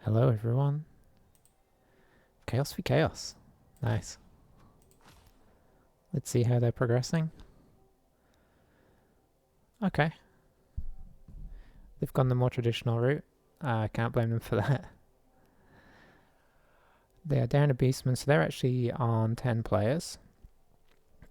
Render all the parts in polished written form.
Hello everyone. Chaos for chaos. Nice. Let's see how they're progressing. Okay. They've gone the more traditional route. I can't blame them for that. They are down a beastman, so they're actually on 10 players.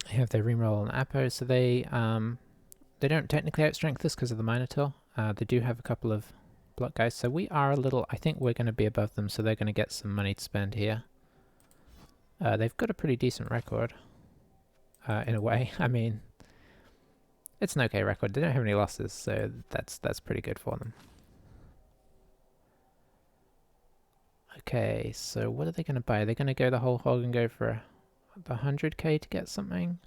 They have their reroll on Apo, so they don't technically outstrength us because of the Minotaur. They do have a couple of block guys, so we are a little... I think we're going to be above them, so they're going to get some money to spend here. They've got a pretty decent record, in a way. I mean, it's an okay record. They don't have any losses, so that's pretty good for them. Okay, so what are they going to buy? Are they going to go the whole hog and go for the 100k to get something?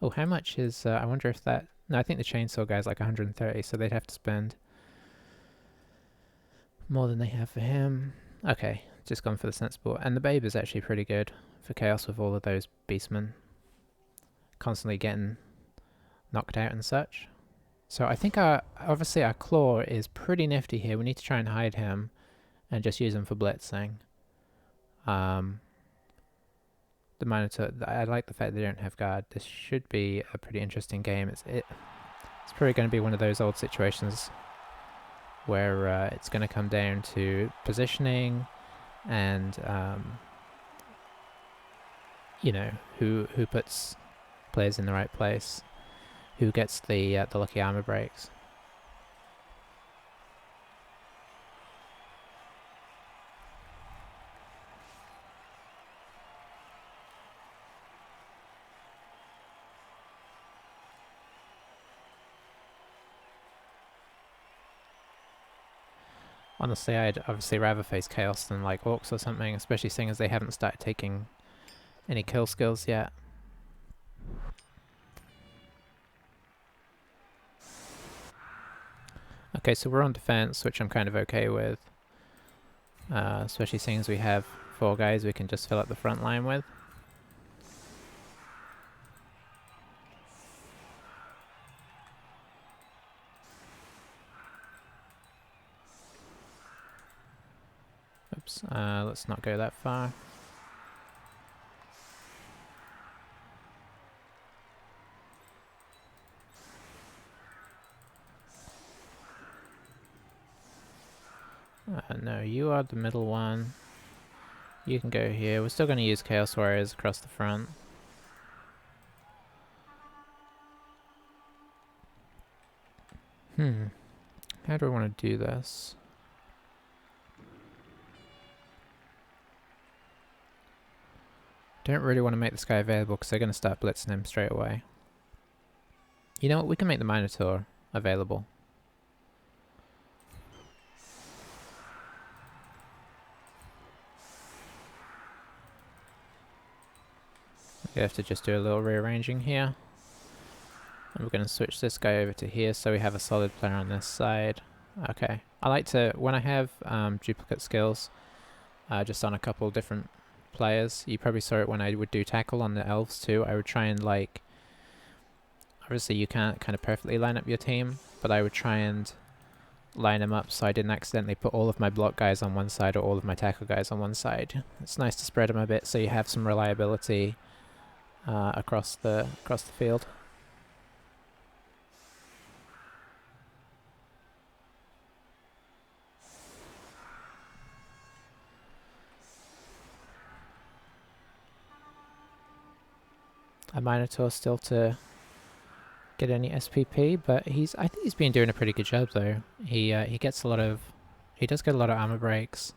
Oh, how much is... I wonder if that... No, I think the chainsaw guy's like 130, so they'd have to spend more than they have for him. Okay, just gone for the sensible. And the babe is actually pretty good for chaos with all of those beastmen constantly getting knocked out and such. So I think obviously our claw is pretty nifty here. We need to try and hide him and just use him for blitzing. The Minotaur, I like the fact they don't have guard. This should be a pretty interesting game. It's probably going to be one of those old situations where it's going to come down to positioning and you know, who puts players in the right place, who gets the lucky armor breaks. Honestly, I'd obviously rather face Chaos than like Orcs or something, especially seeing as they haven't started taking any kill skills yet. Okay, so we're on defense, which I'm kind of okay with. Especially seeing as we have 4 guys we can just fill up the front line with. Oops, let's not go that far. No, you are the middle one. You can go here. We're still going to use Chaos Warriors across the front. How do I want to do this? Don't really want to make this guy available because they're going to start blitzing him straight away. You know what? We can make the Minotaur available. We have to just do a little rearranging here. And we're going to switch this guy over to here so we have a solid player on this side. Okay. I like to, when I have duplicate skills, just on a couple different players, you probably saw it when I would do tackle on the elves too, I would try and like, obviously you can't kind of perfectly line up your team, but I would try and line them up so I didn't accidentally put all of my block guys on one side or all of my tackle guys on one side. It's nice to spread them a bit so you have some reliability across the field. A Minotaur still to get any SPP, but I think he's been doing a pretty good job though. He gets a lot of, he does get a lot of armor breaks.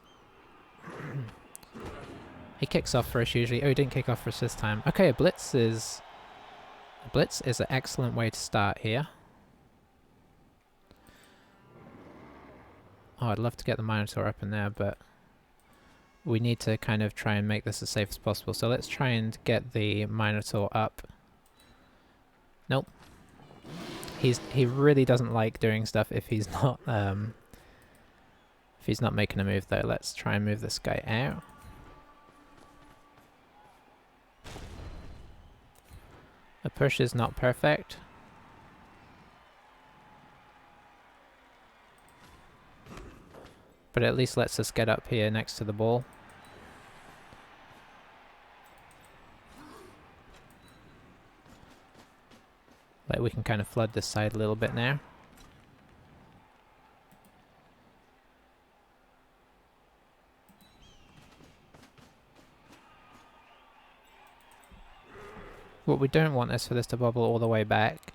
He kicks off for us usually. Oh, he didn't kick off for us this time. Okay, a blitz is an excellent way to start here. Oh, I'd love to get the Minotaur up in there, but we need to kind of try and make this as safe as possible. So let's try and get the Minotaur up. Nope. He really doesn't like doing stuff if he's not making a move though. Let's try and move this guy out. The push is not perfect. But it at least lets us get up here next to the ball. Like we can kind of flood this side a little bit now. What we don't want is for this to bubble all the way back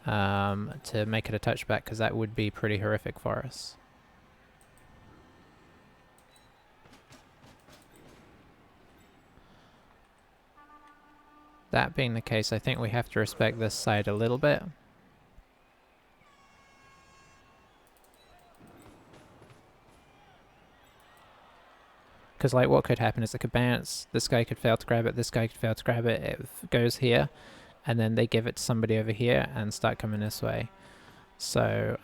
to make it a touchback, because that would be pretty horrific for us. That being the case, I think we have to respect this side a little bit. Because like what could happen is it could bounce, this guy could fail to grab it, this guy could fail to grab it, it goes here, and then they give it to somebody over here and start coming this way. So,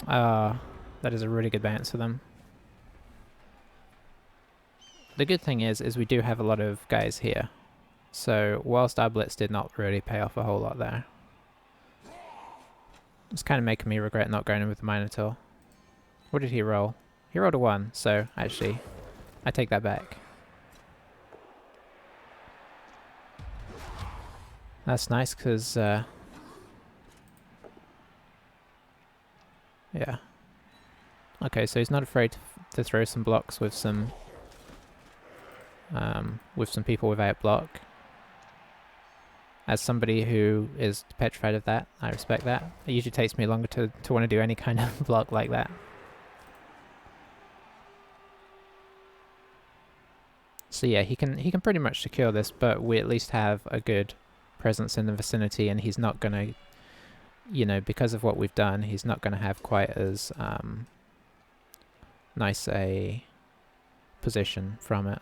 that is a really good bounce for them. The good thing is we do have a lot of guys here. So whilst our blitz did not really pay off a whole lot there. It's kind of making me regret not going in with the Minotaur. What did he roll? He rolled a 1, so actually, I take that back. That's nice, because, yeah. Okay, so he's not afraid to throw some blocks with some people without block. As somebody who is petrified of that, I respect that. It usually takes me longer to want to do any kind of block like that. So yeah, he can pretty much secure this, but we at least have a good presence in the vicinity, and he's not gonna, you know, because of what we've done, he's not gonna have quite as nice a position from it.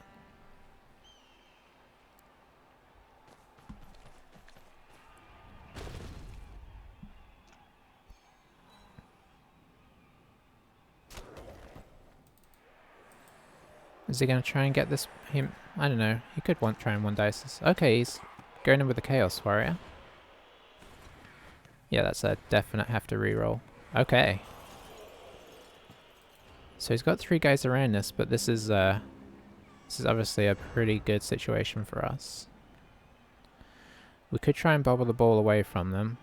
Is he going to try and get this? Him? I don't know. He could try and one dice this. Okay, he's going in with the Chaos Warrior. Yeah, that's a definite have to reroll. Okay. So he's got 3 guys around this, but this is obviously a pretty good situation for us. We could try and bobble the ball away from them.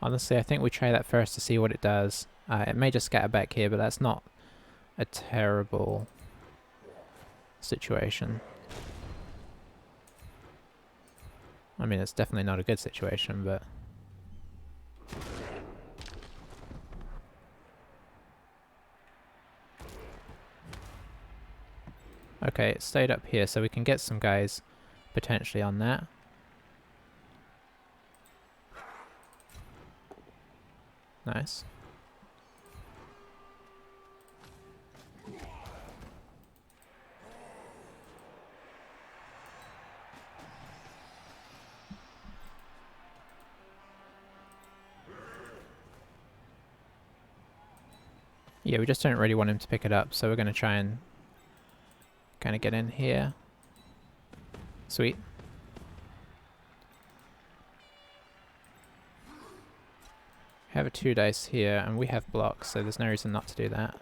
Honestly, I think we try that first to see what it does. It may just scatter back here, but that's not a terrible situation. I mean, it's definitely not a good situation, but... Okay, it stayed up here, so we can get some guys potentially on that. Nice. Yeah, we just don't really want him to pick it up, so we're going to try and kind of get in here. Sweet. We have a 2 dice here, and we have blocks, so there's no reason not to do that.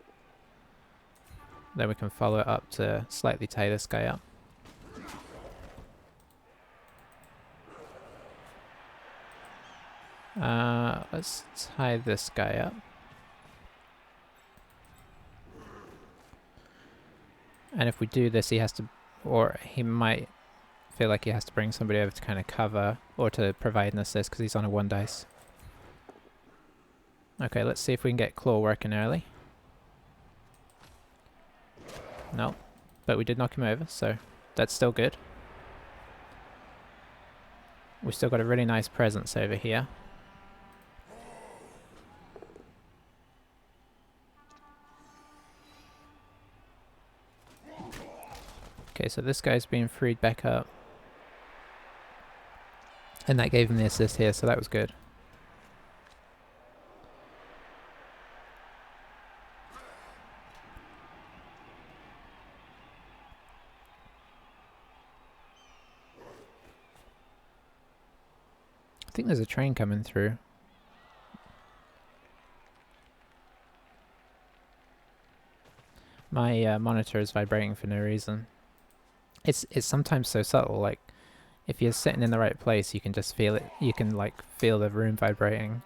Then we can follow it up to slightly tie this guy up. Let's tie this guy up. And if we do this, he has to, or he might feel like he has to bring somebody over to kind of cover, or to provide an assist, because he's on a 1 dice. Okay, let's see if we can get Claw working early. No, but we did knock him over, so that's still good. We've still got a really nice presence over here. Okay, so this guy's been freed back up. And that gave him the assist here, so that was good. I think there's a train coming through. My monitor is vibrating for no reason. It's sometimes so subtle, like if you're sitting in the right place you can just feel it. You can like feel the room vibrating.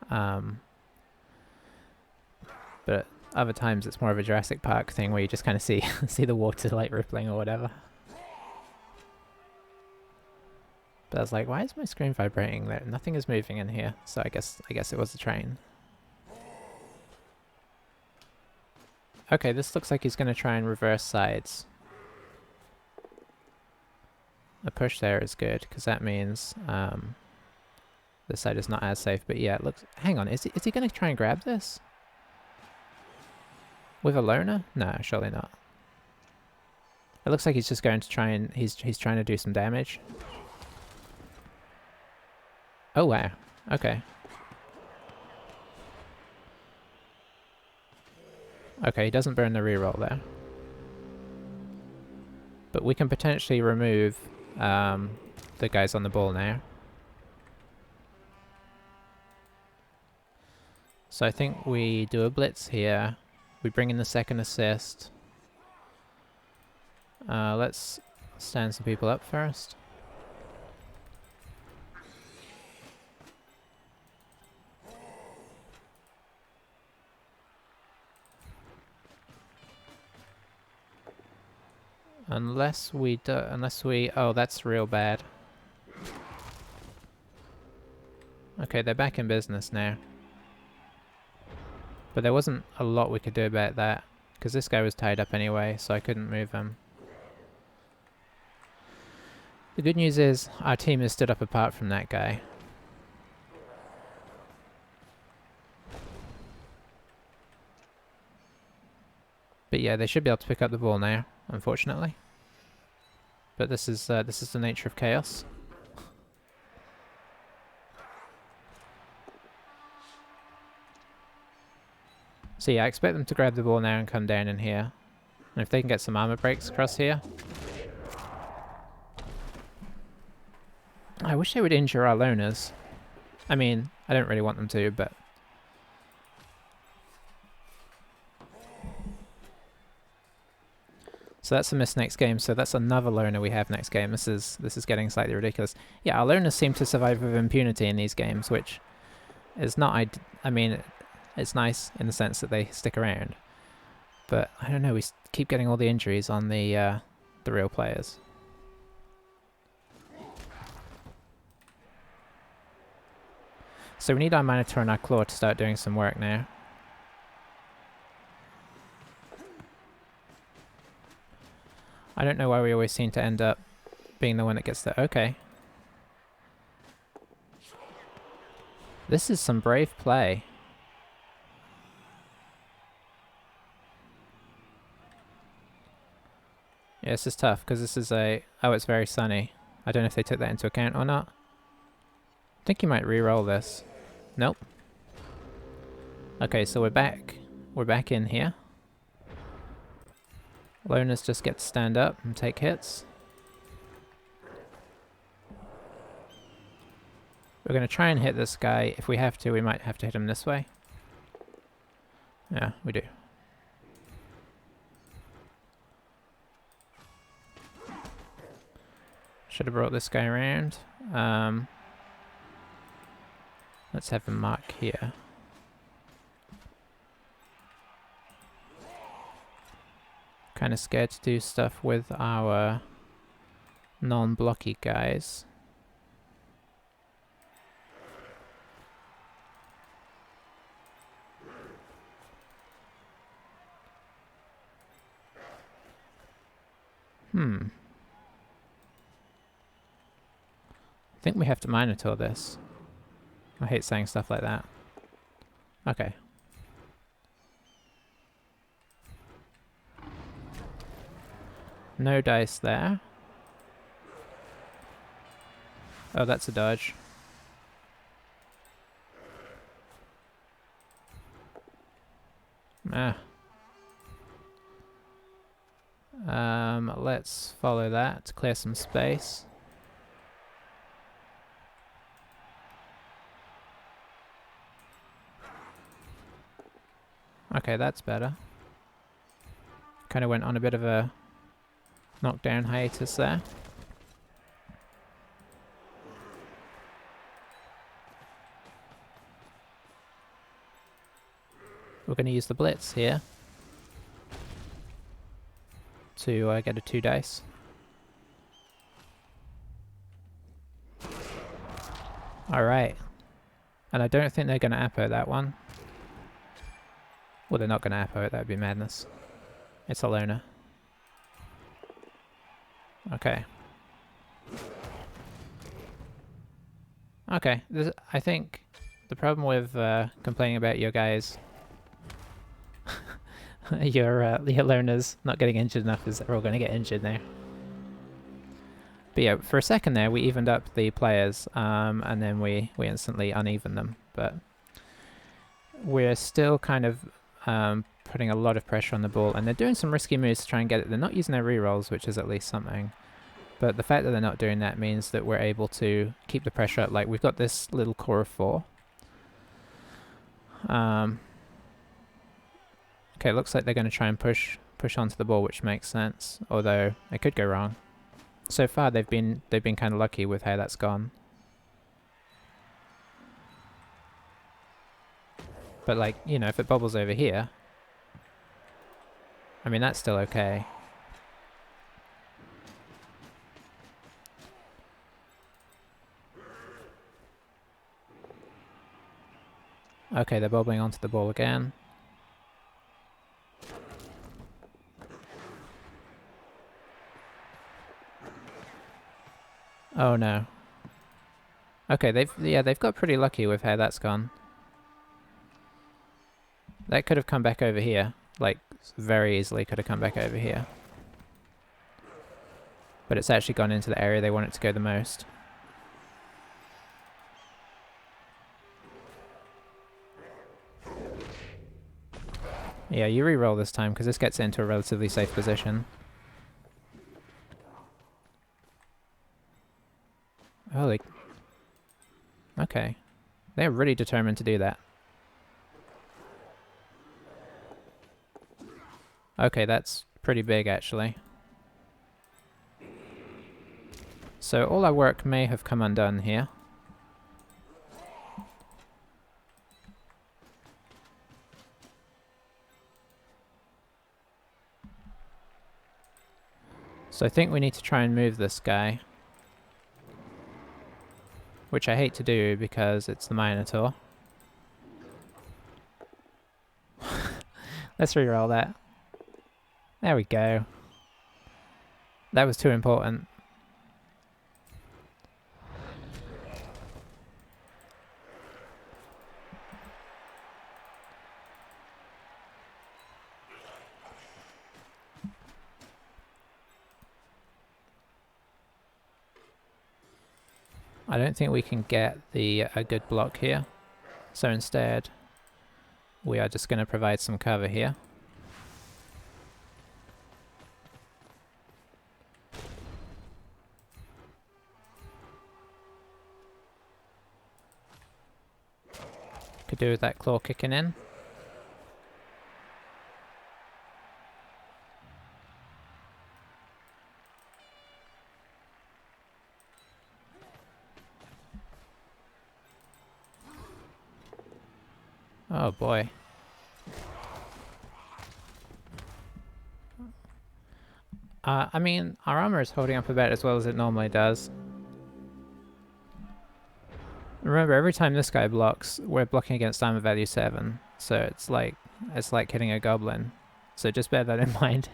But other times it's more of a Jurassic Park thing where you just kind of see see the water like rippling or whatever. But I was like, why is my screen vibrating? There, nothing is moving in here. So I guess it was the train. Okay, this looks like he's going to try and reverse sides. A push there is good because that means this side is not as safe. But yeah, it looks. Hang on, is he going to try and grab this with a loner? No, surely not. It looks like he's just going to try and he's trying to do some damage. Oh wow. Okay. Okay, he doesn't burn the reroll there. But we can potentially remove the guys on the ball now. So I think we do a blitz here. We bring in the second assist. Let's stand some people up first. Unless we oh, that's real bad. Okay, they're back in business now. But there wasn't a lot we could do about that, because this guy was tied up anyway, so I couldn't move him. The good news is, our team is stood up apart from that guy. But yeah, they should be able to pick up the ball now, unfortunately. But this is the nature of chaos. So yeah, I expect them to grab the ball now and come down in here. And if they can get some armor breaks across here. I wish they would injure our loners. I mean, I don't really want them to, but... So that's a miss next game, so that's another loner we have next game. This is getting slightly ridiculous. Yeah, our loners seem to survive with impunity in these games, which is not... I mean, it's nice in the sense that they stick around. But, I don't know, we keep getting all the injuries on the real players. So we need our Minotaur and our Claw to start doing some work now. I don't know why we always seem to end up being the one that gets the... Okay. This is some brave play. Yeah, this is tough, because this is a... Oh, it's very sunny. I don't know if they took that into account or not. I think you might re-roll this. Nope. Okay, so we're back. We're back in here. Loners just get to stand up and take hits. We're going to try and hit this guy. If we have to, we might have to hit him this way. Yeah, we do. Should have brought this guy around. Let's have him mark here. Kind of scared to do stuff with our non-blocky guys. I think we have to Minotaur this. I hate saying stuff like that. Okay. No dice there. Oh, that's a dodge. Ah. Let's follow that to clear some space. Okay, that's better. Kind of went on a bit of a knockdown hiatus there. We're going to use the Blitz here to get a 2 dice. Alright. And I don't think they're going to Apo that one. Well, they're not going to Apo it, that would be madness. It's a loner. Okay. Okay, I think the problem with complaining about your guys, your loners not getting injured enough is that we're all going to get injured now. But yeah, for a second there we evened up the players, and then we instantly unevened them. But we're still kind of putting a lot of pressure on the ball, and they're doing some risky moves to try and get it. They're not using their rerolls, which is at least something. But the fact that they're not doing that means that we're able to keep the pressure up. Like, we've got this little core of 4. Okay, looks like they're going to try and push onto the ball, which makes sense. Although it could go wrong. So far, they've been kind of lucky with how that's gone. But like, you know, if it bobbles over here, I mean, that's still okay. Okay, they're bobbling onto the ball again. Oh no. Okay, they've got pretty lucky with how that's gone. That could have come back over here. Like, very easily could have come back over here. But it's actually gone into the area they want it to go the most. Yeah, you re-roll this time, because this gets into a relatively safe position. Holy... Okay. They're really determined to do that. Okay, that's pretty big, actually. So all our work may have come undone here. So I think we need to try and move this guy. Which I hate to do because it's the Minotaur. Let's re-roll that. There we go. That was too important. I don't think we can get a good block here. So instead, we are just going to provide some cover here. Could do with that claw kicking in. Oh boy. I mean, our armor is holding up about as well as it normally does. Remember, every time this guy blocks, we're blocking against armor value 7. So it's like hitting a goblin. So just bear that in mind.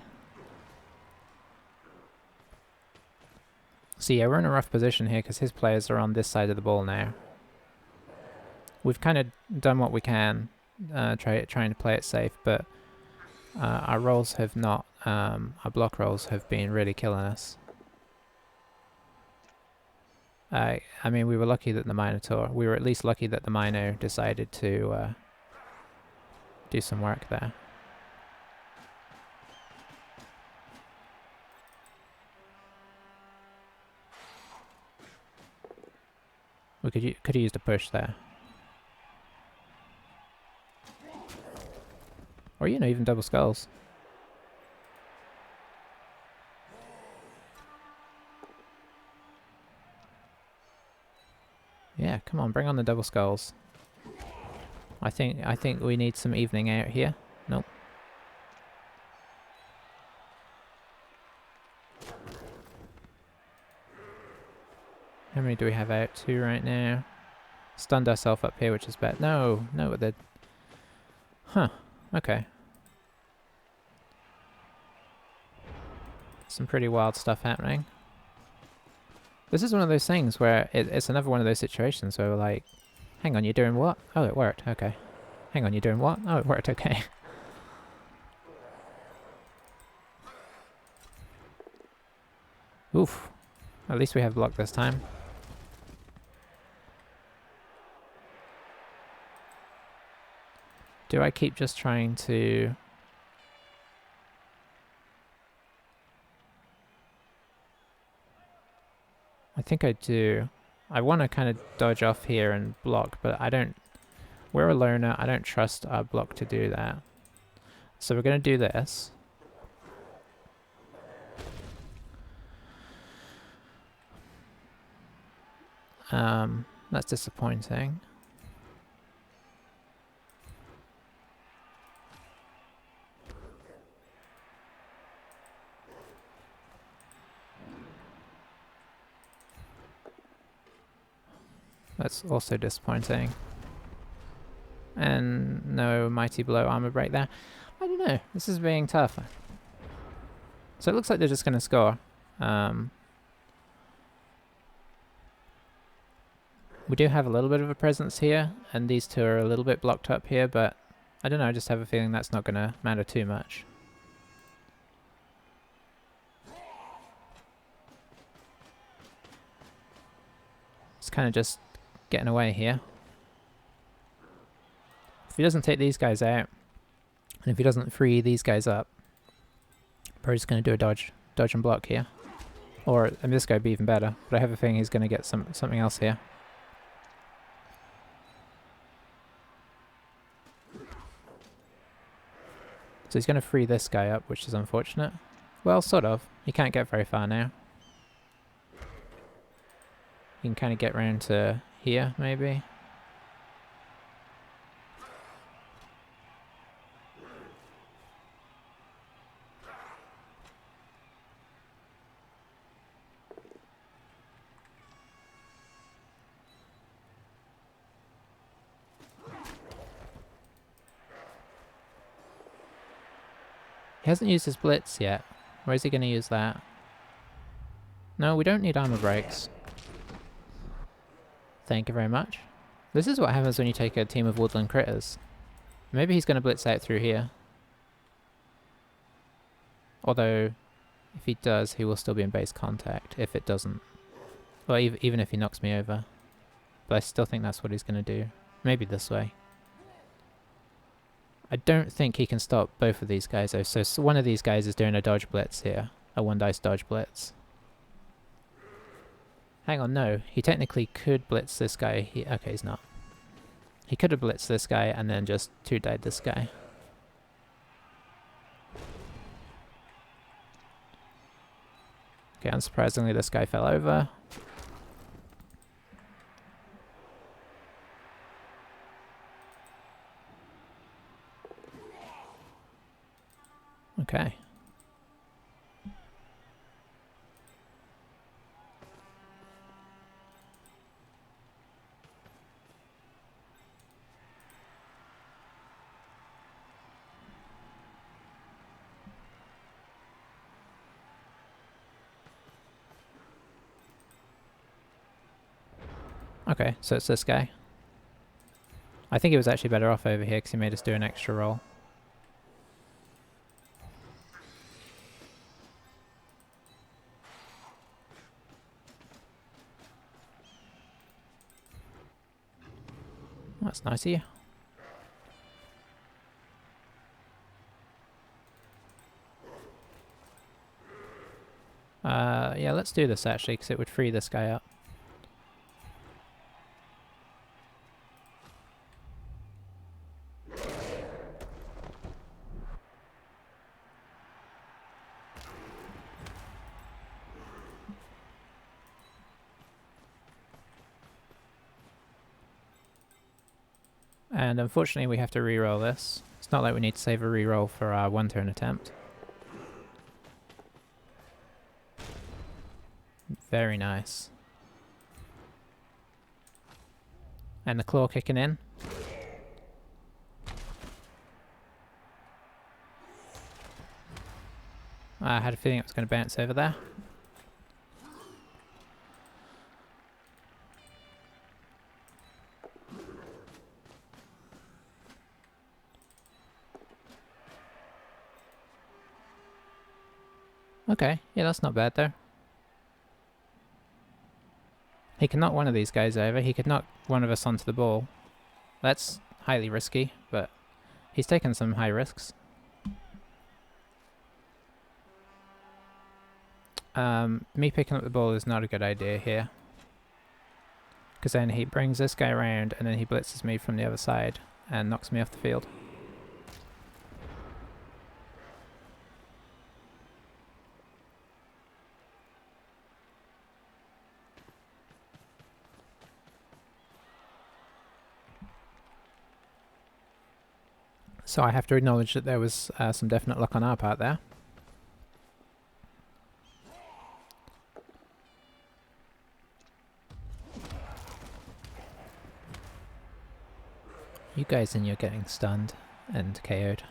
So yeah, we're in a rough position here because his players are on this side of the ball now. We've kind of done what we can, trying to play it safe, but our rolls have not, our block rolls have been really killing us. I mean, we were lucky that we were at least lucky that the Mino decided to do some work there. We could have used a push there. Or, you know, even double skulls. Yeah, come on, bring on the double skulls. I think we need some evening out here. Nope. How many do we have out? 2 right now. Stunned ourselves up here, which is bad. No, no, the... Huh, okay. Some pretty wild stuff happening. This is one of those things where it's another one of those situations where we're like, hang on, you're doing what? Oh, it worked, okay. Hang on, you're doing what? Oh, it worked, okay. Oof. At least we have block this time. Do I keep just trying to... I think I do. I want to kind of dodge off here and block, but I don't... We're a loner. I don't trust our block to do that. So we're going to do this. That's disappointing. That's also disappointing. And no Mighty Blow armor break there. I don't know. This is being tough. So it looks like they're just going to score. We do have a little bit of a presence here, and these two are a little bit blocked up here, but I don't know, I just have a feeling that's not going to matter too much. It's kind of just getting away here. If he doesn't take these guys out, and if he doesn't free these guys up, probably just going to do a dodge and block here. Or, I mean, this guy would be even better, but I have a feeling he's going to get something else here. So he's going to free this guy up, which is unfortunate. Well, sort of. He can't get very far now. You can kind of get round to here, maybe. He hasn't used his blitz yet. Where is he going to use that? No, we don't need armor breaks. Thank you very much. This is what happens when you take a team of woodland critters. Maybe he's going to blitz out through here. Although, if he does, he will still be in base contact. If it doesn't. Well, even if he knocks me over. But I still think that's what he's going to do. Maybe this way. I don't think he can stop both of these guys though. So one of these guys is doing a dodge blitz here. A 1-dice dodge blitz. Hang on, no. He technically could blitz this guy. Okay, he's not. He could have blitzed this guy and then just 2-died this guy. Okay, unsurprisingly this guy fell over. Okay. Okay, so it's this guy. I think he was actually better off over here because he made us do an extra roll. That's nice of you. Yeah, let's do this actually, because it would free this guy up. And unfortunately we have to reroll this. It's not like we need to save a reroll for our one turn attempt. Very nice. And the claw kicking in. I had a feeling it was going to bounce over there. Okay, yeah, that's not bad though. He can knock one of these guys over. He could knock one of us onto the ball. That's highly risky, but he's taken some high risks. Me picking up the ball is not a good idea here. Because then he brings this guy around and then he blitzes me from the other side and knocks me off the field. So I have to acknowledge that there was some definite luck on our part there. You guys and you're getting stunned and KO'd.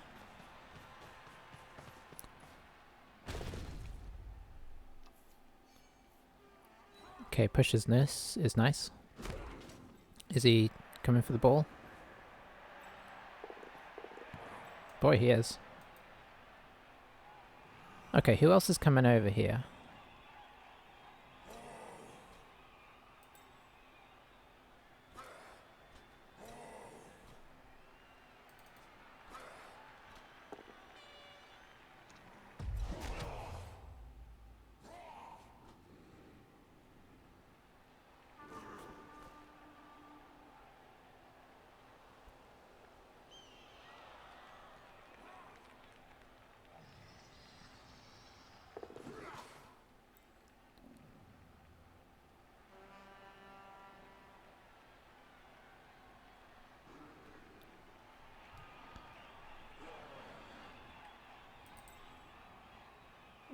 Okay, pushes this is nice. Is he coming for the ball? Boy, he is. Okay, who else is coming over here?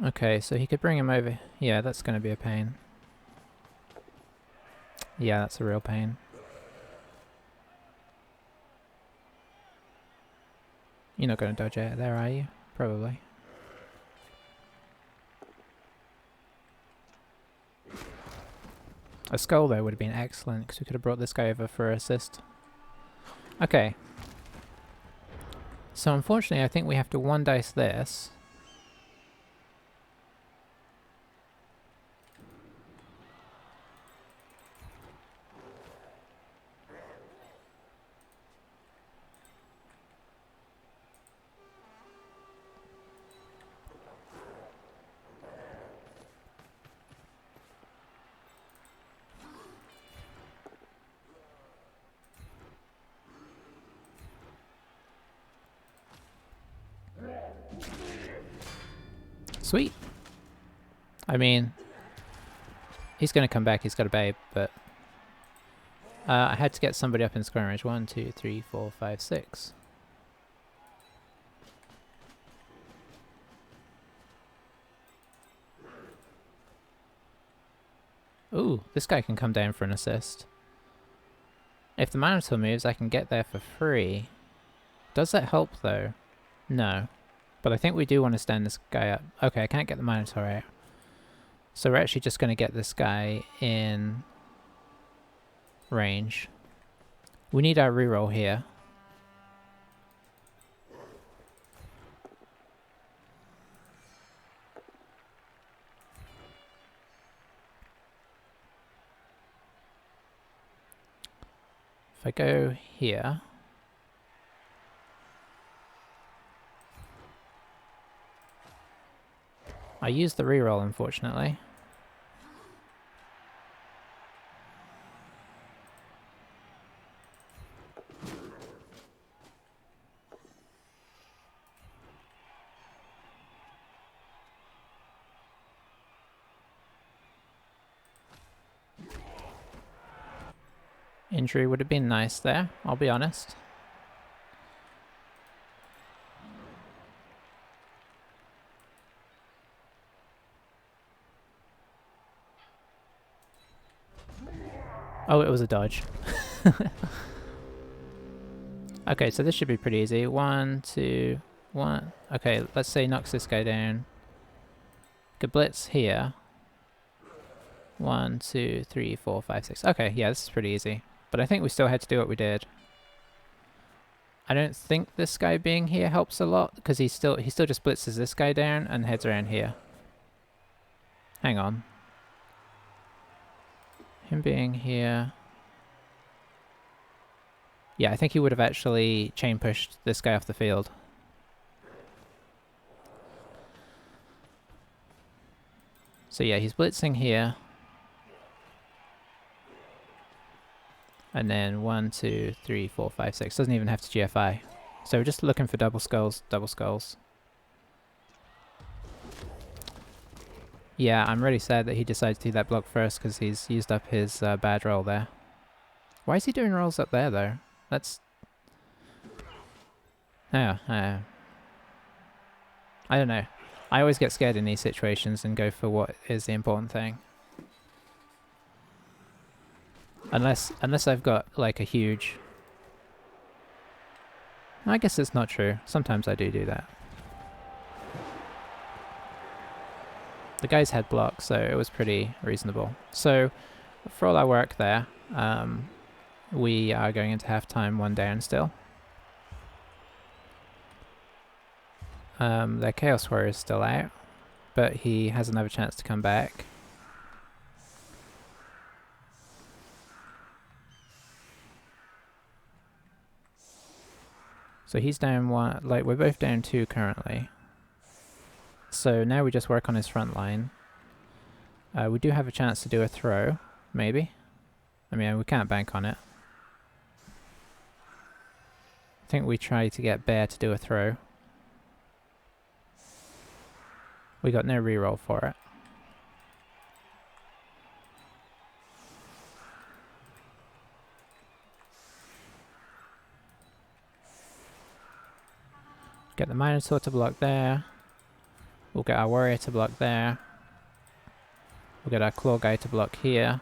Okay, so he could bring him over. Yeah, that's going to be a pain. Yeah, that's a real pain. You're not going to dodge out there, are you? Probably. A skull, though, would have been excellent, because we could have brought this guy over for assist. Okay. So, unfortunately, I think we have to one dice this. Sweet. I mean, he's going to come back. He's got a babe, but I had to get somebody up in scoring range. 1, 2, 3, 4, 5, 6. Ooh, this guy can come down for an assist. If the Minotaur moves, I can get there for free. Does that help, though? No. But I think we do want to stand this guy up. Okay, I can't get the Minotaur out. So we're actually just going to get this guy in range. We need our reroll here. If I go here... I used the reroll, unfortunately. Injury would have been nice there, I'll be honest. Oh, it was a dodge. Okay, so this should be pretty easy. 1, 2, 1. Okay, let's say knocks this guy down. Good blitz here. 1, 2, 3, 4, 5, 6. Okay, yeah, this is pretty easy. But I think we still had to do what we did. I don't think this guy being here helps a lot, because he still just blitzes this guy down and heads around here. Hang on. Him being here. Yeah, I think he would have actually chain pushed this guy off the field. So yeah, he's blitzing here. And then 1, 2, 3, 4, 5, 6. Doesn't even have to GFI. So we're just looking for double skulls, double skulls. Yeah, I'm really sad that he decided to do that block first because he's used up his bad roll there. Why is he doing rolls up there though? That's... Oh, I don't know. I always get scared in these situations and go for what is the important thing. Unless I've got like a huge... I guess it's not true. Sometimes I do that. The guys had blocks, so it was pretty reasonable. So, for all our work there, we are going into halftime 1 down still. The Chaos Warrior is still out, but he has another chance to come back. So he's down 1, like we're both down 2 currently. So now we just work on his front line. We do have a chance to do a throw, maybe. I mean, we can't bank on it. I think we try to get Bear to do a throw. We got no reroll for it. Get the Minotaur to block there. We'll get our Warrior to block there. We'll get our Claw guy to block here.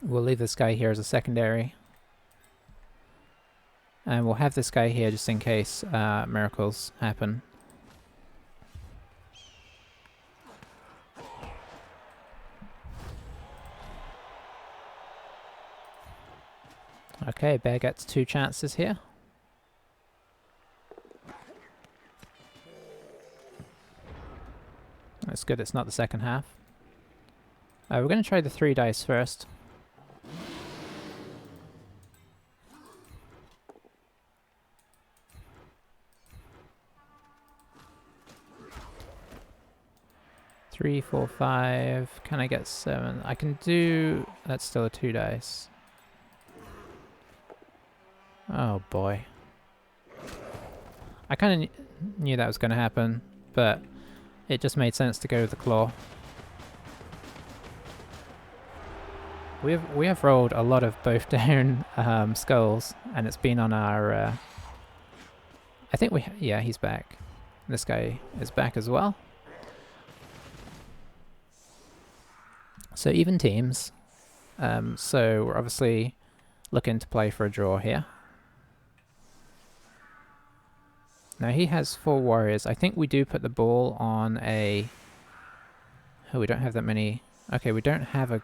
We'll leave this guy here as a secondary. And we'll have this guy here just in case miracles happen. Okay, Bear gets 2 chances here. That's good, it's not the second half. We're going to try the 3 dice first. Three, 4, 5. Can I get 7? I can do... That's still a 2 dice. Oh boy. I kind of knew that was going to happen, but it just made sense to go with the claw. We have rolled a lot of both down skulls, and it's been on our... I think we... Yeah, he's back. This guy is back as well. So even teams. So we're obviously looking to play for a draw here. Now he has 4 warriors. I think we do put the ball on a... Oh, we don't have that many... Okay, we don't have a...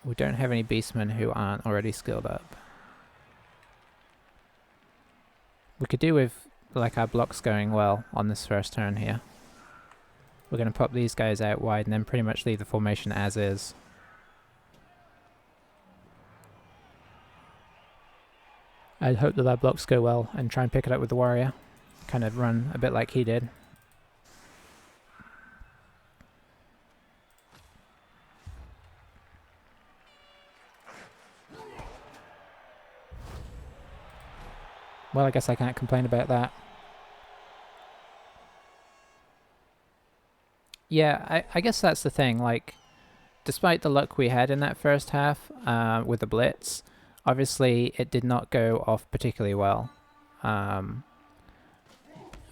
We don't have any beastmen who aren't already skilled up. We could do with like our blocks going well on this first turn here. We're going to pop these guys out wide and then pretty much leave the formation as is. I'd hope that our blocks go well and try and pick it up with the warrior. Kind of run a bit like he did. Well, I guess I can't complain about that. Yeah, I guess that's the thing, like, despite the luck we had in that first half with the blitz, obviously it did not go off particularly well.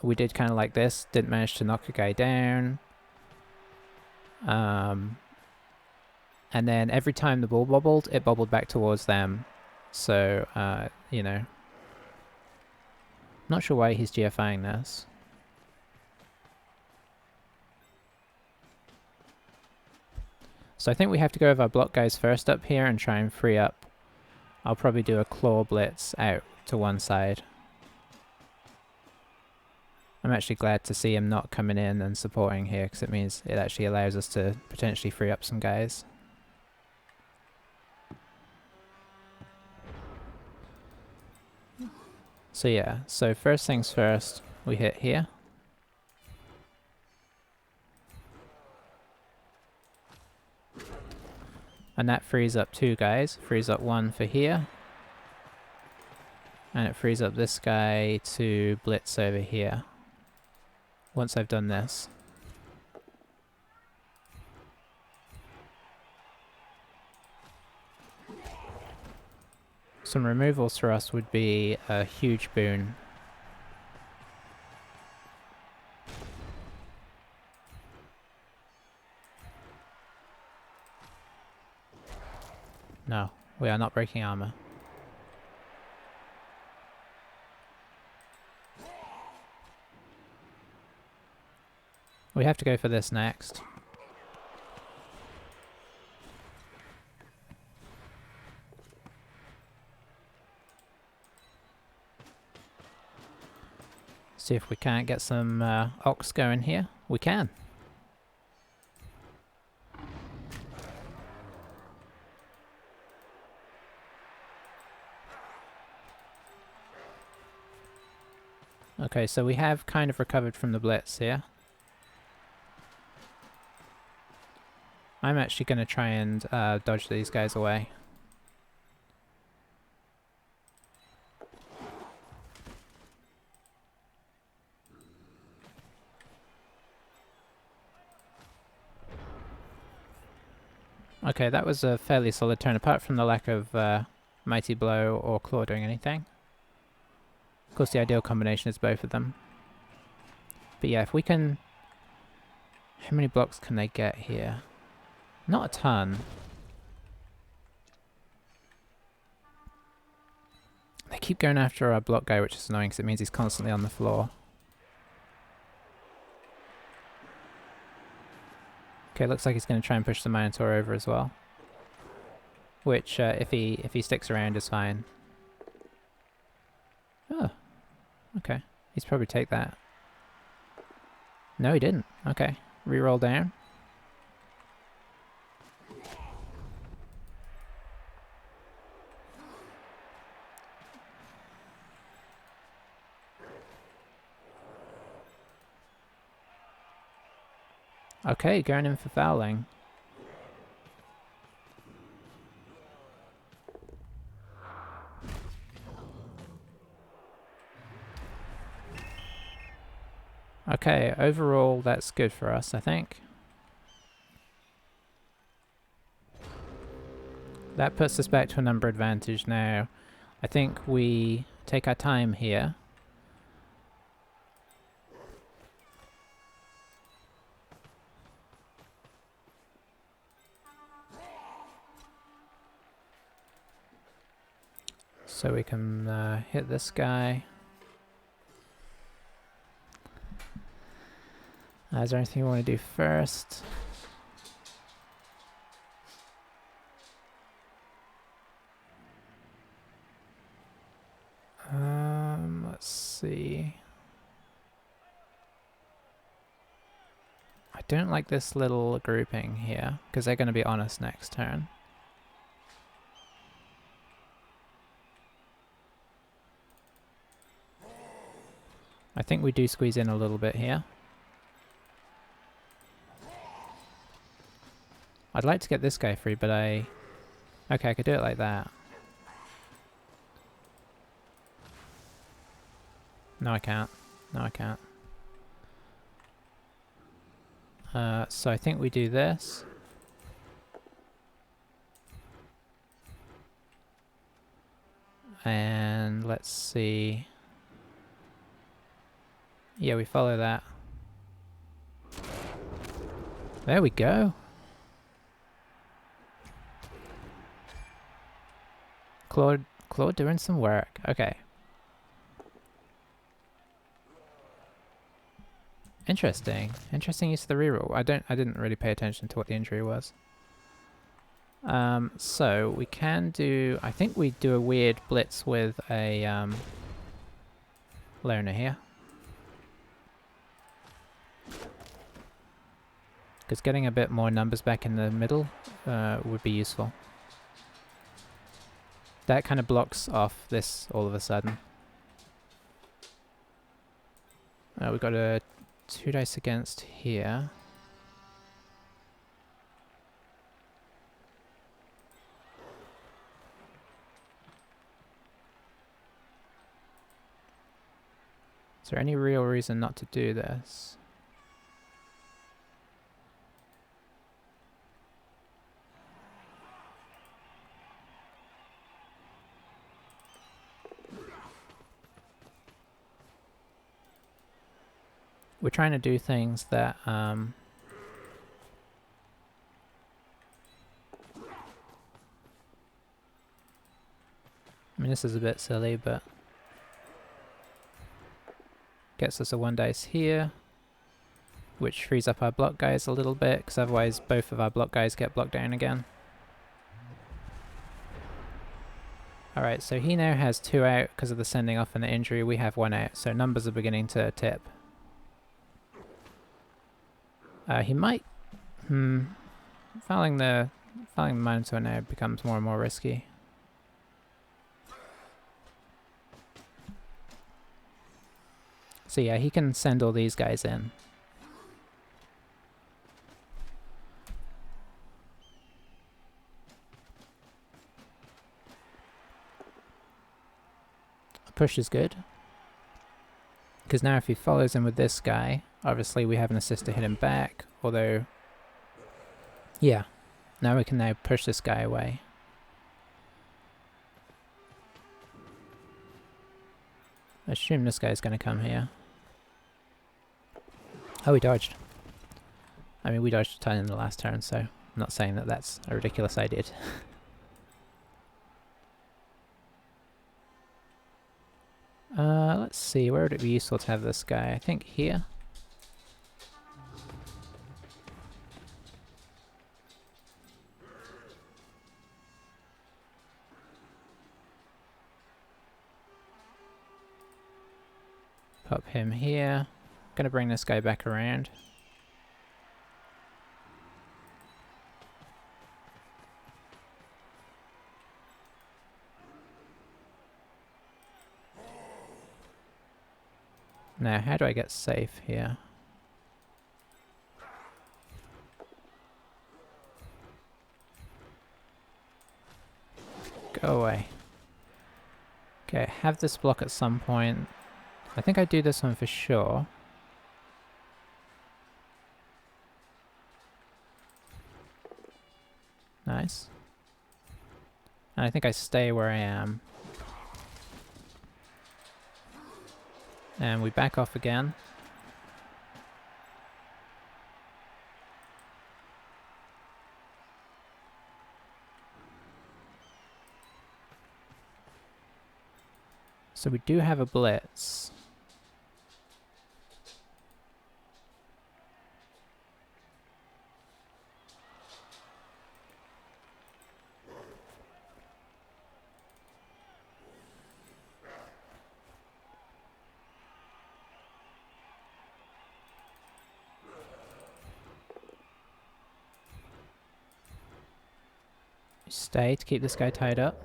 we did kind of like this, didn't manage to knock a guy down. And then every time the ball bobbled, it bobbled back towards them. So, you know, not sure why he's GFIing this. So I think we have to go with our block guys first up here and try and free up. I'll probably do a claw blitz out to one side. I'm actually glad to see him not coming in and supporting here, because it means it actually allows us to potentially free up some guys. So yeah, so first things first, we hit here. And that frees up 2 guys, frees up 1 for here. And it frees up this guy to blitz over here. Once I've done this. Some removals for us would be a huge boon. No, we are not breaking armor. We have to go for this next. See if we can't get some ox going here. We can. Okay, so we have kind of recovered from the blitz here. I'm actually going to try and dodge these guys away. Okay, that was a fairly solid turn, apart from the lack of Mighty Blow or Claw doing anything. Of course, the ideal combination is both of them. But yeah, if we can... How many blocks can they get here? Not a ton. They keep going after our block guy, which is annoying because it means he's constantly on the floor. Okay, looks like he's going to try and push the Minotaur over as well. Which, if he sticks around, is fine. Oh, okay. He's probably take that. No, he didn't. Okay, reroll down. Okay, going in for fouling. Okay, overall that's good for us, I think. That puts us back to a number advantage now. I think we take our time here. So we can hit this guy. Is there anything you want to do first? Let's see. I don't like this little grouping here, because they're going to be on us next turn. I think we do squeeze in a little bit here. I'd like to get this guy free, but okay, I could do it like that. No, I can't. No, I can't. So I think we do this. And let's see. Yeah, we follow that. There we go. Claude doing some work. Okay. Interesting. Interesting use of the reroll. I didn't really pay attention to what the injury was. So we can do, I think we do a weird blitz with a loner here. Because getting a bit more numbers back in the middle would be useful. That kind of blocks off this all of a sudden. We've got a 2 dice against here. Is there any real reason not to do this? We're trying to do things that I mean, this is a bit silly, but gets us a 1 dice here, which frees up our block guys a little bit, because otherwise both of our block guys get blocked down again. Alright, so he now has 2 out because of the sending off and the injury. We have 1 out, so numbers are beginning to tip. He might... Fouling the Minotaur now becomes more and more risky. So yeah, he can send all these guys in. A push is good. Because now if he follows in with this guy, obviously we have an assist to hit him back, although... Yeah, now we can now push this guy away. I assume this guy's going to come here. Oh, he dodged. I mean, we dodged a ton in the last turn, so I'm not saying that that's a ridiculous idea. Let's see, where would it be useful to have this guy? I think here. Pop him here. Gonna bring this guy back around. Now, how do I get safe here? Go away. Okay, have this block at some point. I think I do this one for sure. Nice. And I think I stay where I am. And we back off again. So we do have a blitz. Stay to keep this guy tied up.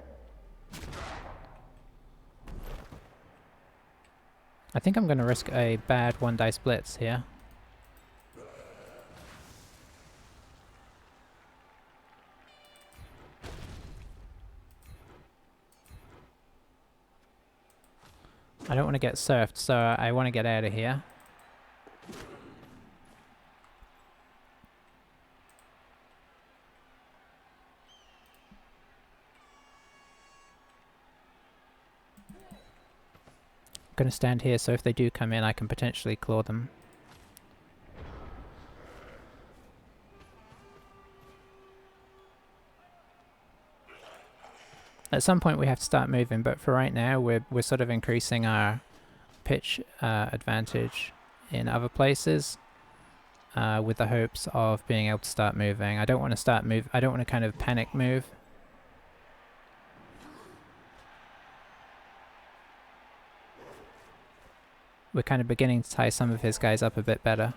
I think I'm going to risk a bad 1 dice blitz here. I don't want to get surfed, so I want to get out of here. going to stand here, so if they do come in, I can potentially claw them. At some point we have to start moving, but for right now we're sort of increasing our pitch advantage in other places with the hopes of being able to start moving. I don't want to kind of panic move. We're kind of beginning to tie some of his guys up a bit better.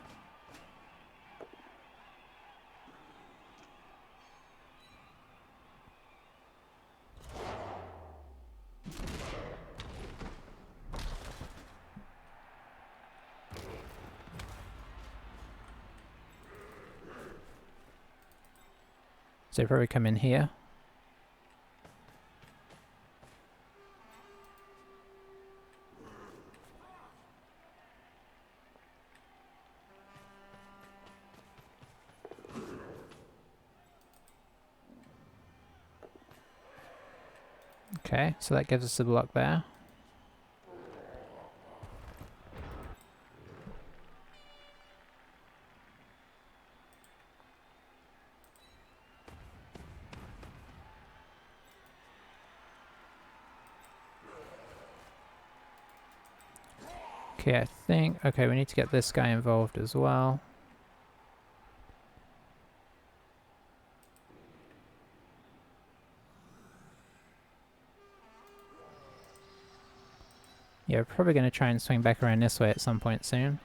So probably come in here. Okay, so that gives us a block there. Okay, I think... Okay, we need to get this guy involved as well. Yeah, we're probably going to try and swing back around this way at some point soon.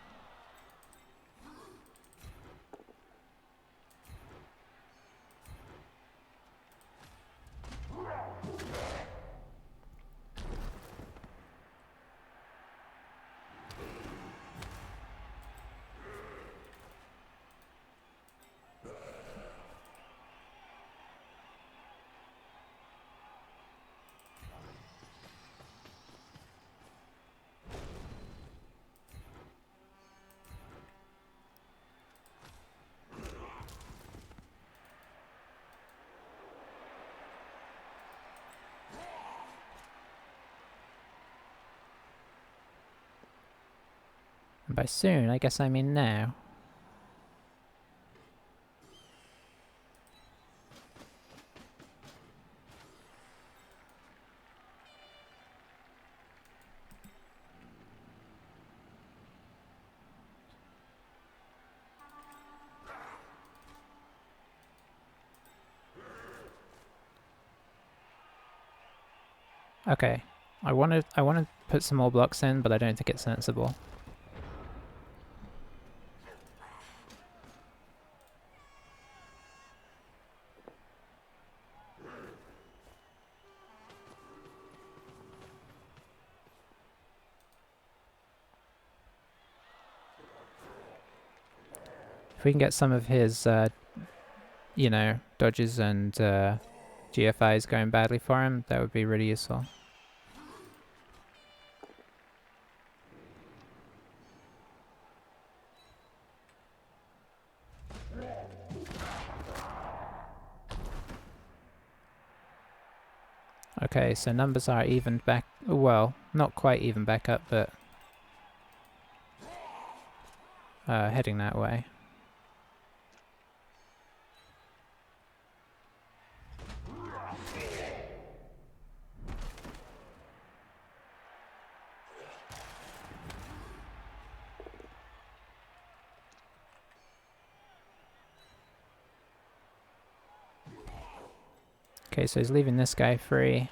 And by soon, I guess I mean now. Okay, I want to put some more blocks in, but I don't think it's sensible. If we can get some of his, you know, dodges and GFIs going badly for him, that would be really useful. Okay, so numbers are evened back, well, not quite even back up, but heading that way. Okay, so he's leaving this guy free.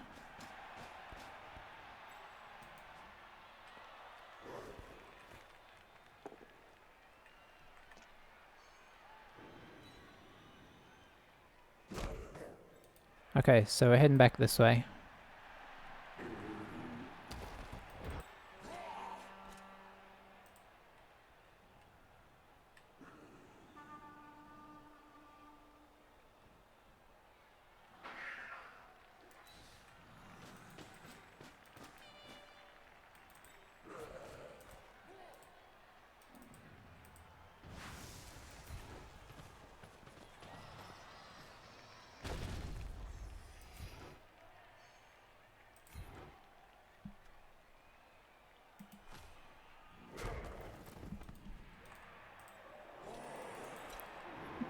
Okay, so we're heading back this way.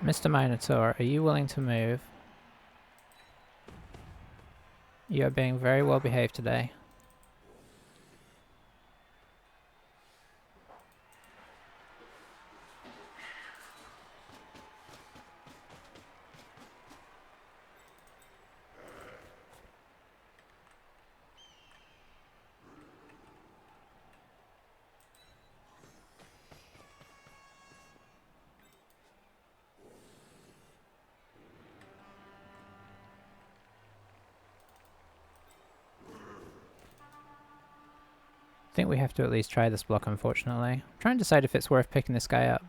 Mr. Minotaur, are you willing to move? You are being very well behaved today. I think we have to at least try this block, unfortunately. I'm trying to decide if it's worth picking this guy up.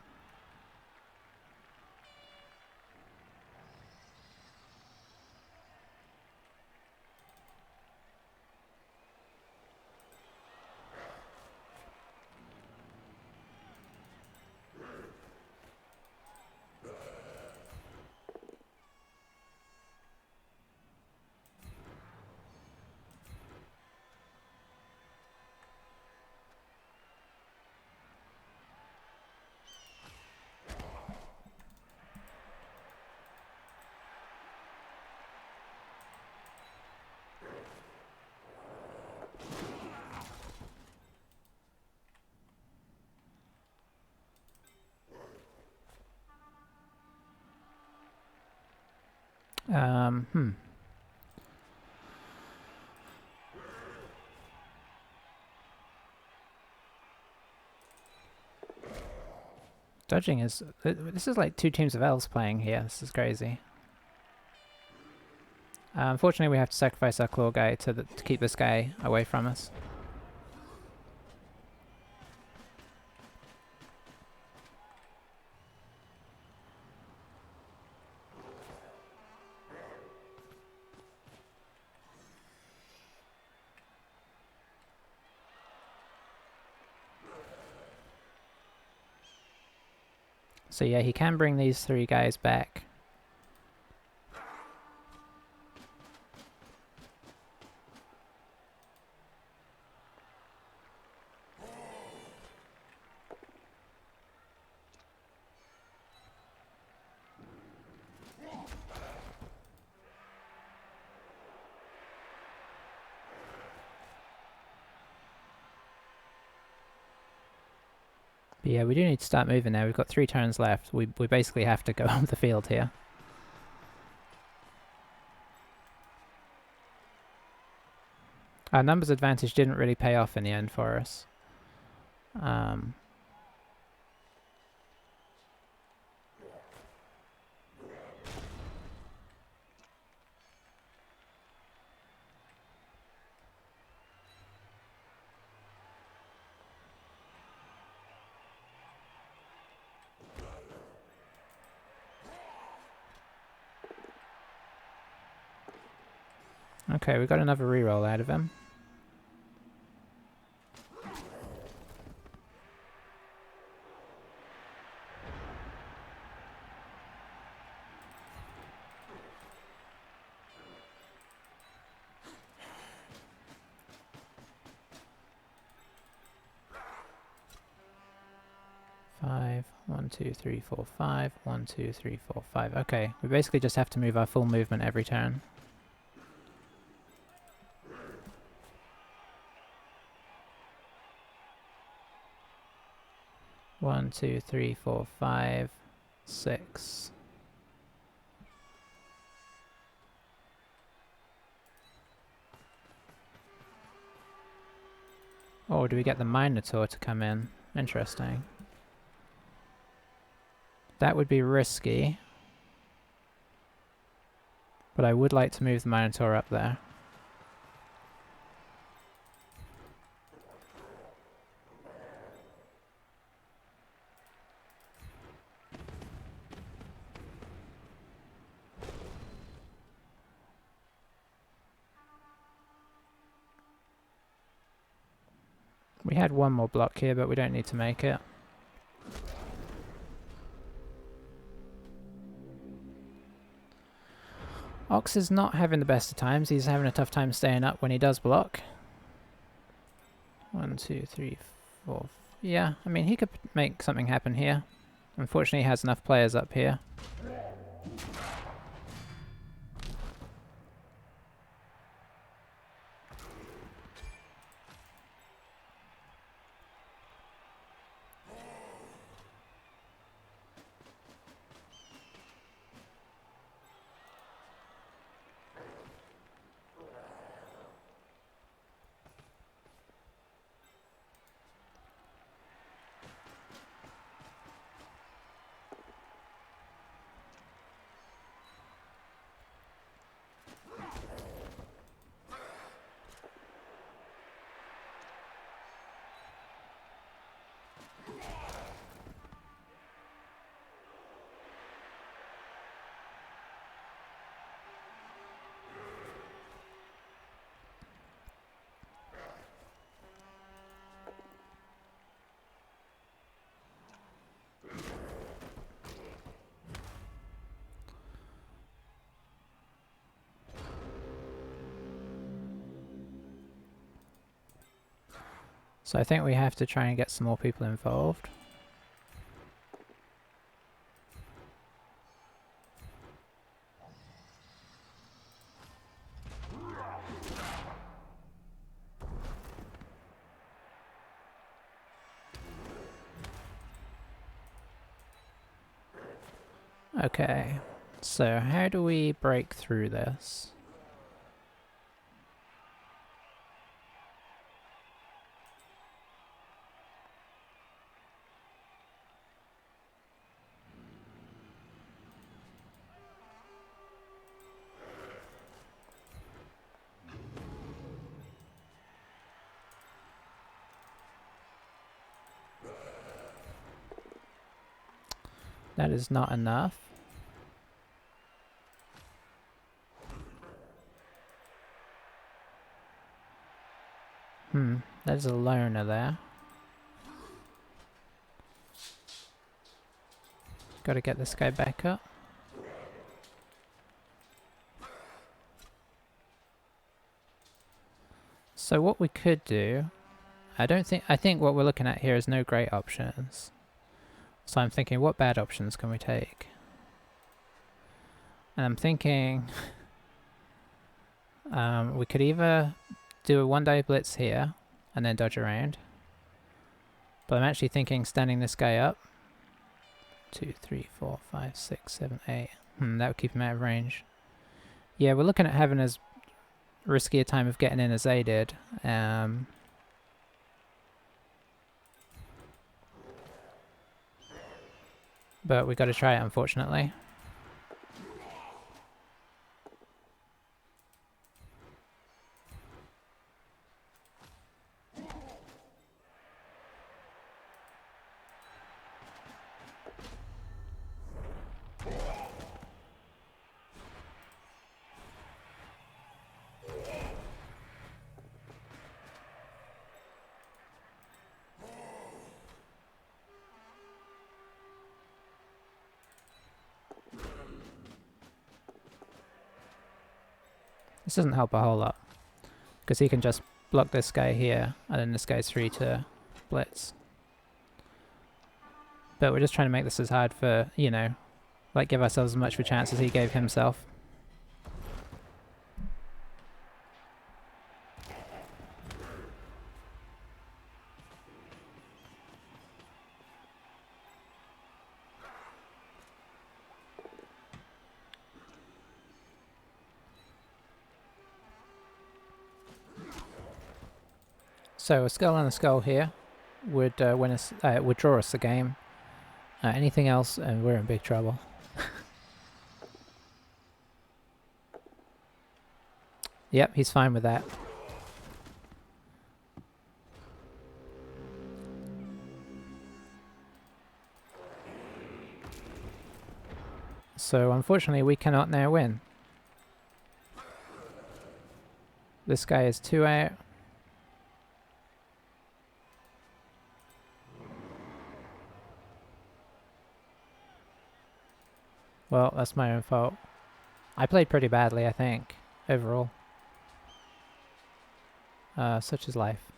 Hmm. Dodging is... This is like two teams of elves playing here. This is crazy. Unfortunately, we have to sacrifice our claw guy to keep this guy away from us. So yeah, he can bring these three guys back. But yeah, we do need to start moving now. We've got 3 turns left. We basically have to go off the field here. Our numbers advantage didn't really pay off in the end for us. Okay, we got another reroll out of him. Five. 1, 2, 3, 4, 5. 1, 2, 3, 4, 5. Okay, we basically just have to move our full movement every turn. One, 2, 3, 4, 5, 6. Oh, do we get the Minotaur to come in? Interesting. That would be risky. But I would like to move the Minotaur up there. We had one more block here, but we don't need to make it. Ox is not having the best of times. He's having a tough time staying up when he does block. 1, 2, 3, 4. Yeah, I mean, he could make something happen here. Unfortunately, he has enough players up here. So I think we have to try and get some more people involved. Okay, so how do we break through this? That is not enough. There's a loner there. Gotta get this guy back up. So what we could do, I think what we're looking at here is no great options. So I'm thinking, what bad options can we take? And I'm thinking, we could either do a one-day blitz here and then dodge around. But I'm actually thinking standing this guy up. 2, 3, 4, 5, 6, 7, 8. That would keep him out of range. Yeah, we're looking at having as risky a time of getting in as they did. But we got to try it, unfortunately. This doesn't help a whole lot, because he can just block this guy here, and then this guy's free to blitz. But we're just trying to make this as hard for, you know, like give ourselves as much of a chance as he gave himself. So a skull and a skull here would win us, would draw us the game. Anything else, and we're in big trouble. Yep, he's fine with that. So unfortunately we cannot now win. This guy is 2 out. Well, that's my own fault. I played pretty badly, I think, overall. Such is life.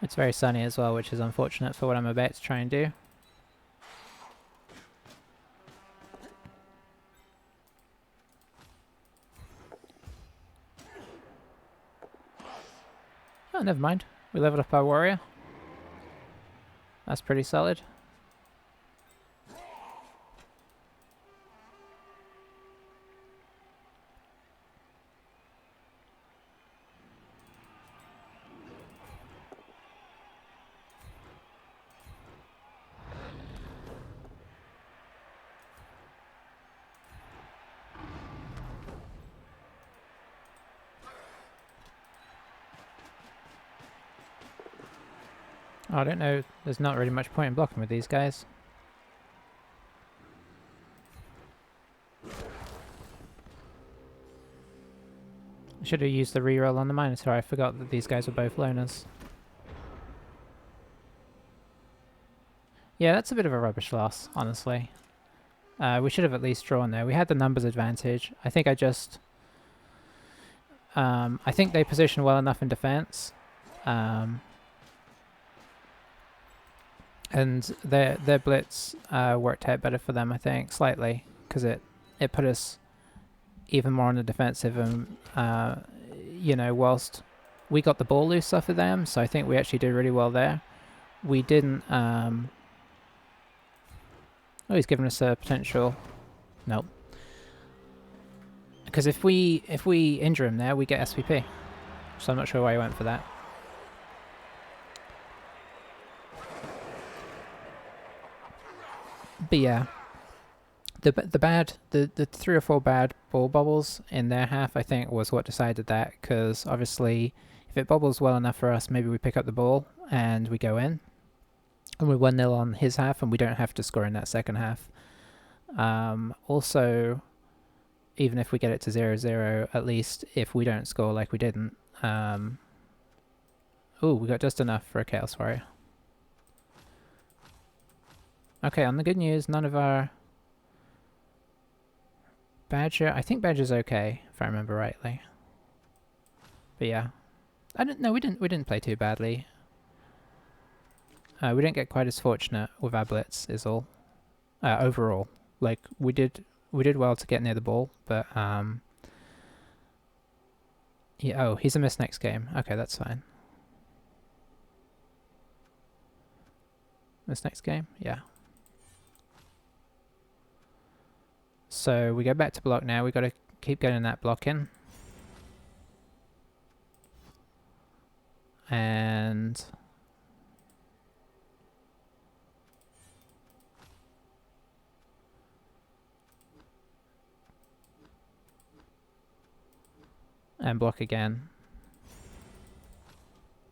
It's very sunny as well, which is unfortunate for what I'm about to try and do. Oh, never mind. We leveled up our warrior. That's pretty solid. Oh, I don't know. There's not really much point in blocking with these guys. I should have used the reroll on the Minotaur. I forgot that these guys were both loners. Yeah, that's a bit of a rubbish loss, honestly. We should have at least drawn there. We had the numbers advantage. I think I just... I think they positioned well enough in defense. And their blitz worked out better for them, I think, slightly. Because it put us even more on the defensive and, you know, whilst we got the ball loose off of them, so I think we actually did really well there. We didn't... Oh, he's given us a potential... Nope. Because if we injure him there, we get SPP. So I'm not sure why he went for that. But yeah, the 3 or 4 bad ball bobbles in their half, I think, was what decided that. Because obviously, if it bobbles well enough for us, maybe we pick up the ball and we go in, and we're 1-0 on his half, and we don't have to score in that second half. Also, even if we get it to 0-0, at least if we don't score like we didn't. Oh, we got just enough for a Chaos Warrior. Okay, on the good news, none of our... Badger... I think Badger's okay, if I remember rightly. But yeah. I don't know, we didn't play too badly. We didn't get quite as fortunate with our blitz, is all. Overall. Like, we did well to get near the ball, but, yeah, oh, he's a miss next game. Okay, that's fine. Miss next game? Yeah. So we go back to block now. We got to keep getting that block in. And block again.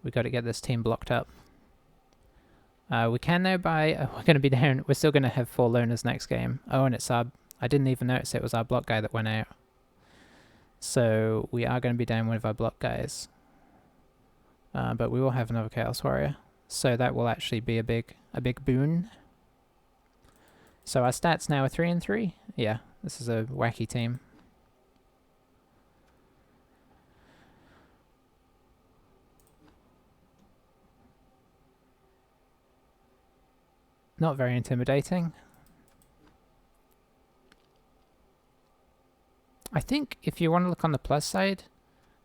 We got to get this team blocked up. We can now buy... we're going to be down... We're still going to have 4 loners next game. Oh, and it's our... I didn't even notice it was our block guy that went out. So we are going to be down one of our block guys. But we will have another Chaos Warrior. So that will actually be a big boon. So our stats now are 3-3. Yeah, this is a wacky team. Not very intimidating. I think if you want to look on the plus side,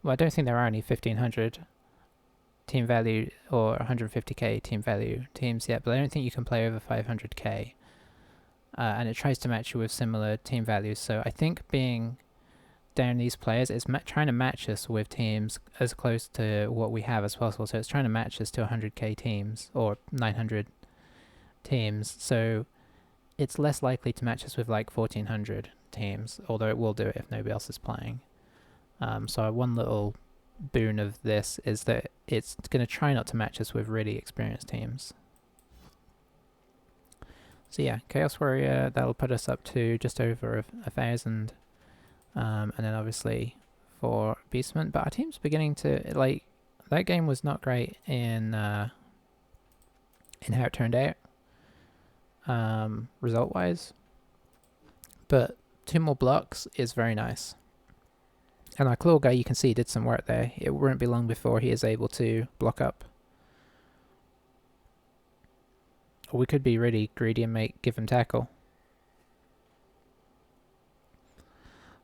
well, I don't think there are any 1500 team value or 150k team value teams yet, but I don't think you can play over 500k. And it tries to match you with similar team values, so I think being down these players is trying to match us with teams as close to what we have as possible. So it's trying to match us to 100k teams or 900 teams, so it's less likely to match us with like 1400 teams, although it will do it if nobody else is playing. So one little boon of this is that it's going to try not to match us with really experienced teams. So yeah, Chaos Warrior, that'll put us up to just over 1,000. And then obviously for Beastman, but our team's beginning to, like, that game was not great in how it turned out, result-wise, but 2 more blocks is very nice. And our claw guy, you can see, did some work there. It won't be long before he is able to block up. Or we could be really greedy and give them tackle.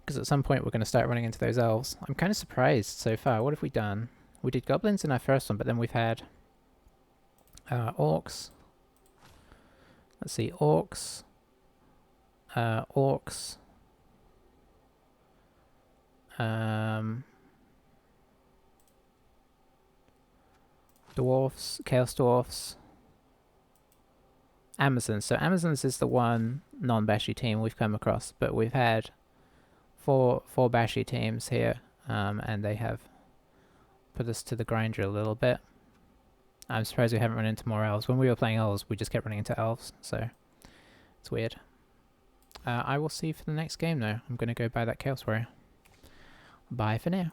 Because at some point we're going to start running into those elves. I'm kind of surprised so far. What have we done? We did goblins in our first one, but then we've had orcs. Let's see, orcs. Orcs. Dwarfs, Chaos Dwarfs. Amazons. So Amazons is the one non-bashy team we've come across, but we've had four bashy teams here, and they have put us to the grinder a little bit. I'm surprised we haven't run into more elves. When we were playing elves, we just kept running into elves, so it's weird. I will see you for the next game though. I'm going to go buy that Chaos Warrior. Bye for now.